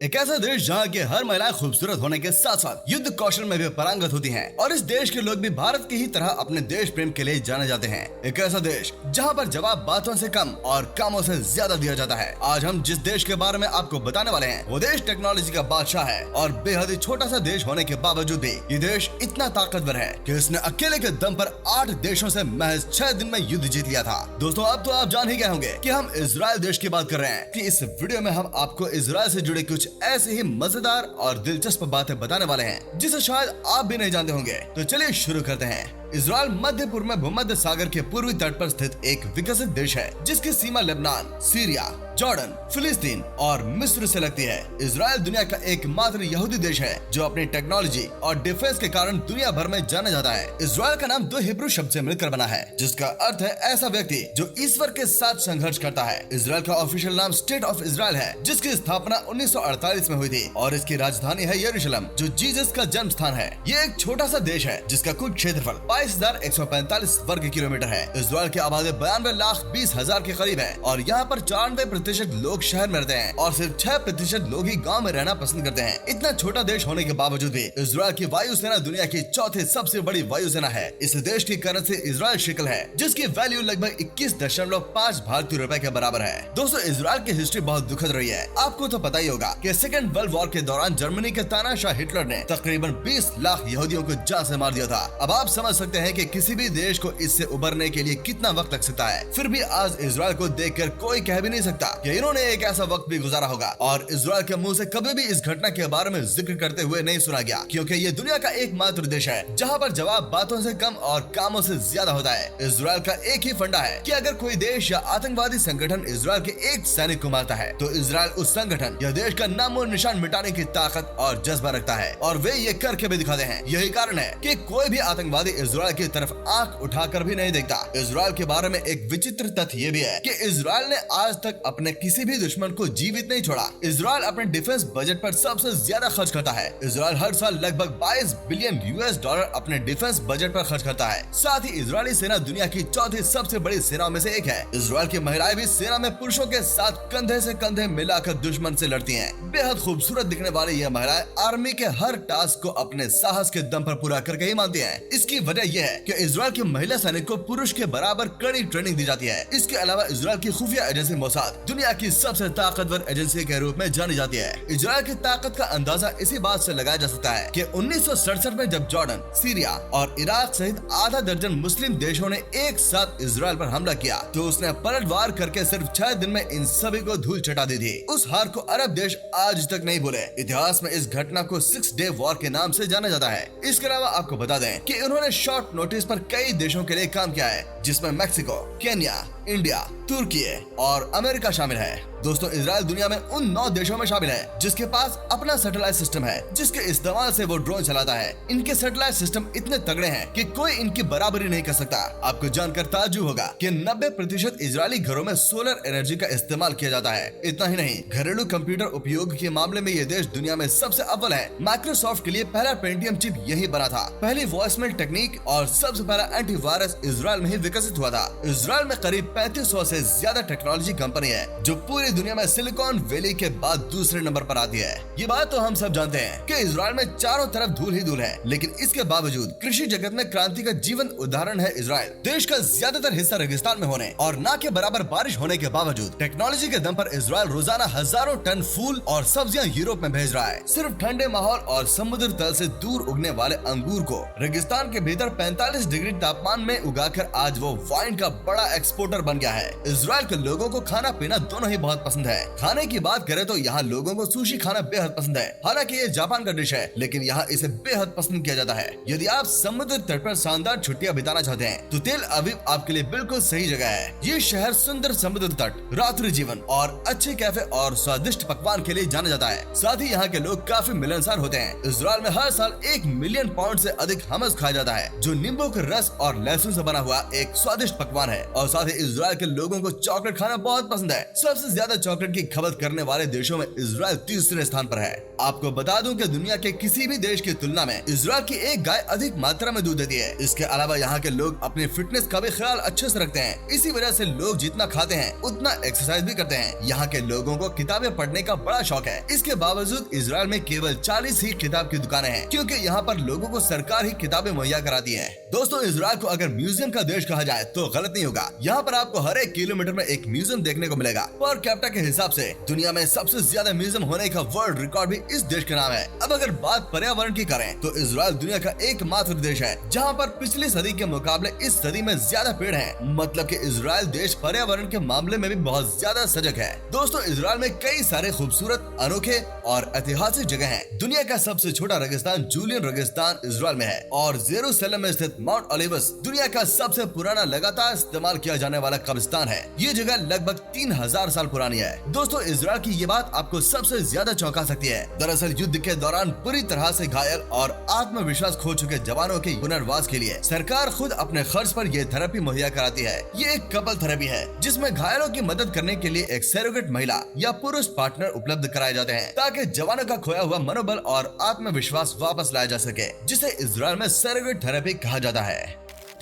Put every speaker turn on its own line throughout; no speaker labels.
एक ऐसा देश जहाँ की हर महिला खूबसूरत होने के साथ साथ युद्ध कौशल में भी पारंगत होती हैं और इस देश के लोग भी भारत की ही तरह अपने देश प्रेम के लिए जाने जाते हैं। एक ऐसा देश जहाँ पर जवाब बातों से कम और कामों से ज्यादा दिया जाता है। आज हम जिस देश के बारे में आपको बताने वाले हैं वो देश टेक्नोलॉजी का बादशाह है और बेहद ही छोटा सा देश होने के बावजूद भी ये देश इतना ताकतवर है कि इसने अकेले के दम पर 8 देशों से महज 6 दिन में युद्ध जीत लिया था। दोस्तों अब तो आप जान ही गए होंगे कि हम इजराइल देश की बात कर रहे हैं कि इस वीडियो में हम आपको इजराइल से जुड़े कुछ ऐसे ही मजेदार और दिलचस्प बातें बताने वाले हैं जिसे शायद आप भी नहीं जानते होंगे। तो चलिए शुरू करते हैं। इजराइल मध्य पूर्व में भूमध्य सागर के पूर्वी तट पर स्थित एक विकसित देश है जिसकी सीमा लेबनान, सीरिया, जॉर्डन, फिलिस्तीन और मिस्र से लगती है। इजराइल दुनिया का एकमात्र यहूदी देश है जो अपनी टेक्नोलॉजी और डिफेंस के कारण दुनिया भर में जाना जाता है। इजराइल का नाम 2 हिब्रू शब्द से मिलकर बना है जिसका अर्थ है ऐसा व्यक्ति जो ईश्वर के साथ संघर्ष करता है। इजराइल का ऑफिशियल नाम स्टेट ऑफ इजराइल है जिसकी स्थापना 1948 में हुई थी और इसकी राजधानी है यरूशलेम जो जीसस का जन्म स्थान है। ये एक छोटा सा देश है जिसका कुल क्षेत्रफल 22,145 वर्ग किलोमीटर है। इजराइल की आबादी 92,20,000 के करीब है और यहाँ पर 94% लोग शहर में रहते हैं और सिर्फ 6% लोग ही गांव में रहना पसंद करते हैं। इतना छोटा देश होने के बावजूद भी इजराइल की वायुसेना दुनिया की चौथी सबसे बड़ी वायुसेना है। इस देश की करेंसी इजराइल शिकल है जिसकी वैल्यू लगभग 21.5 भारतीय रुपए के बराबर है। दोस्तों इजराइल की हिस्ट्री बहुत दुखद रही है। आपको तो पता ही होगा कि सेकेंड वर्ल्ड वॉर के दौरान जर्मनी के तानाशाह हिटलर ने तकरीबन 20 लाख यहूदियों को जान से मार दिया था। अब आप समझ सकते हैं कि किसी भी देश को इससे उबरने के लिए कितना वक्त लग सकता है। फिर भी आज इजराइल को देखकर कोई कह भी नहीं सकता कि इन्होंने एक ऐसा वक्त भी गुजारा होगा और इजराइल के मुंह से कभी भी इस घटना के बारे में जिक्र करते हुए नहीं सुना गया क्योंकि ये दुनिया का एकमात्र देश है जहां पर जवाब बातों से कम और कामों से ज्यादा होता है। इजराइल का एक ही फंडा है कि अगर कोई देश या आतंकवादी संगठन इजराइल के एक सैनिक को मारता है तो इजराइल उस संगठन या देश का नामो निशान मिटाने की ताकत और जज्बा रखता है और वे ये करके भी दिखाते हैं। यही कारण है कि कोई भी आतंकवादी इजराइल की तरफ आंख उठाकर भी नहीं देखता। इजराइल के बारे में एक विचित्र तथ्य ये भी है कि इजराइल ने आज तक अपने किसी भी दुश्मन को जीवित नहीं छोड़ा। इजराइल अपने डिफेंस बजट पर सबसे ज्यादा खर्च करता है। इजराइल हर साल लगभग 22 बिलियन US$ अपने डिफेंस बजट पर खर्च करता है। साथ ही इजरायली सेना दुनिया की चौथी सबसे बड़ी सेनाओं में से एक है। इजराइल की महिलाएं भी सेना में पुरुषों के साथ कंधे से कंधे मिलाकर दुश्मन से लड़ती हैं। बेहद खूबसूरत दिखने वाली यह महिलाएं आर्मी के हर टास्क को अपने साहस के दम पर पूरा करके ही मानती हैं। इसकी वजह यह है कि इजराइल की महिला सैनिक को पुरुष के बराबर कड़ी ट्रेनिंग दी जाती है। इसके अलावा इजराइल की खुफिया एजेंसी मोसाद दुनिया की सबसे ताकतवर एजेंसी के रूप में जानी जाती है। इजराइल की ताकत का अंदाजा इसी बात से लगाया जा सकता है कि 1967 में जब जॉर्डन, सीरिया और इराक सहित आधा दर्जन मुस्लिम देशों ने एक साथ इजराइल पर हमला किया तो उसने पलटवार करके सिर्फ 6 दिन में इन सभी को धूल चटा दी थी। उस हार को अरब देश आज तक नहीं भूले। इतिहास में इस घटना को 6 डे वॉर के नाम से जाना जाता है। इसके अलावा आपको बता दें कि उन्होंने शॉर्ट नोटिस पर कई देशों के लिए काम किया है जिसमें मैक्सिको, केन्या, इंडिया, तुर्की और अमेरिका शामिल है। दोस्तों इजराइल दुनिया में उन 9 देशों में शामिल है जिसके पास अपना सैटेलाइट सिस्टम है जिसके इस्तेमाल से वो ड्रोन चलाता है। इनके सैटेलाइट सिस्टम इतने तगड़े हैं कि कोई इनकी बराबरी नहीं कर सकता। आपको जानकर ताज्जुब होगा कि 90% इजरायली घरों में सोलर एनर्जी का इस्तेमाल किया जाता है। इतना ही नहीं, घरेलू कंप्यूटर उपयोग के मामले में ये देश दुनिया में सबसे अव्वल है। माइक्रोसॉफ्ट के लिए पहला पेंटियम चिप यही बना था। पहली वॉइसमेल टेक्निक और सबसे पहला एंटीवायरस इजराइल में ही विकसित हुआ था। इजराइल में करीब 3500 से ज्यादा टेक्नोलॉजी कंपनी है जो पूरी दुनिया में सिलिकॉन वैली के बाद दूसरे नंबर पर आती है। ये बात तो हम सब जानते हैं कि इजराइल में चारों तरफ धूल ही धूल है, लेकिन इसके बावजूद कृषि जगत में क्रांति का जीवन उदाहरण है इजराइल। देश का ज्यादातर हिस्सा रेगिस्तान में होने और ना के बराबर बारिश होने के बावजूद टेक्नोलॉजी के दम पर इजराइल रोजाना हजारों टन फूल और सब्जियां यूरोप में भेज रहा है। सिर्फ ठंडे माहौल और समुद्र तल से दूर उगने वाले अंगूर को रेगिस्तान के भीतर 45 डिग्री तापमान में उगाकर आज वो वाइन का बड़ा एक्सपोर्टर बन गया है। इजराइल के लोगों को खाना पीना दोनों ही बहुत पसंद है। खाने की बात करें तो यहाँ लोगों को सुशी खाना बेहद पसंद है। हालांकि ये जापान का डिश है लेकिन यहाँ इसे बेहद पसंद किया जाता है। यदि आप समुद्र तट पर शानदार छुट्टियां बिताना चाहते हैं तो तेल अवीव आपके लिए बिल्कुल सही जगह है। ये शहर सुंदर समुद्र तट, रात्रि जीवन और अच्छे कैफे और स्वादिष्ट पकवान के लिए जाना जाता है। साथ ही यहाँ के लोग काफी मिलनसार होते हैं। इजराइल में हर साल 1 मिलियन पाउंड से अधिक हमस खाया जाता है जो नींबू के रस और लहसुन से बना हुआ एक स्वादिष्ट पकवान है। और साथ ही इजराइल के लोगों को चॉकलेट खाना बहुत पसंद है। सबसे ज्यादा चॉकलेट की खपत करने वाले देशों में इजराइल तीसरे स्थान पर है। आपको बता दूं कि दुनिया के किसी भी देश की तुलना में इजराइल की एक गाय अधिक मात्रा में दूध देती है। इसके अलावा यहाँ के लोग अपने फिटनेस का भी ख्याल अच्छे से रखते हैं। इसी वजह से लोग जितना खाते हैं उतना एक्सरसाइज भी करते हैं। यहाँ के लोगों को किताबें पढ़ने का बड़ा शौक है। इसके बावजूद इजराइल में केवल 40 ही किताब की दुकानें हैं, क्योंकि यहाँ पर लोगों को सरकार ही किताबें मुहैया कराती है। दोस्तों, इजराइल को अगर म्यूजियम का देश कहा जाए तो गलत नहीं होगा। यहाँ पर आपको हर एक किलोमीटर में एक म्यूजियम देखने को मिलेगा। पर कैपिटा के हिसाब से दुनिया में सबसे ज्यादा म्यूजियम होने का वर्ल्ड रिकॉर्ड भी इस देश के नाम है। अब अगर बात पर्यावरण की करें तो इजराइल दुनिया का एकमात्र देश है जहाँ पर पिछली सदी के मुकाबले इस सदी में ज्यादा पेड़ हैं। मतलब कि इजराइल देश पर्यावरण के मामले में भी बहुत ज्यादा सजग है। दोस्तों, इजराइल में कई सारे खूबसूरत, अनोखे और ऐतिहासिक जगह हैं। दुनिया का सबसे छोटा रेगिस्तान जूलियन रेगिस्तान इजराइल में है और जेरूसलम में स्थित माउंट ओलिवस दुनिया का सबसे पुराना लगातार इस्तेमाल किया जाने वाला कब्रिस्तान है। ये जगह लगभग 3000 साल पुरानी है। दोस्तों, इजराइल की ये बात आपको सबसे ज्यादा चौंका सकती है। दरअसल युद्ध के दौरान पूरी तरह से घायल और आत्मविश्वास खो चुके जवानों के पुनर्वास के लिए सरकार खुद अपने खर्च पर यह थेरेपी मुहैया कराती है। ये एक कपल थेरेपी है जिसमें घायलों की मदद करने के लिए एक सरोगेट महिला या पुरुष पार्टनर उपलब्ध कराए जाते हैं, ताकि जवानों का खोया हुआ मनोबल और आत्मविश्वास वापस लाया जा सके, जिसे इजराइल में सरोगेट थेरेपी कहा जाता है।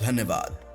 धन्यवाद।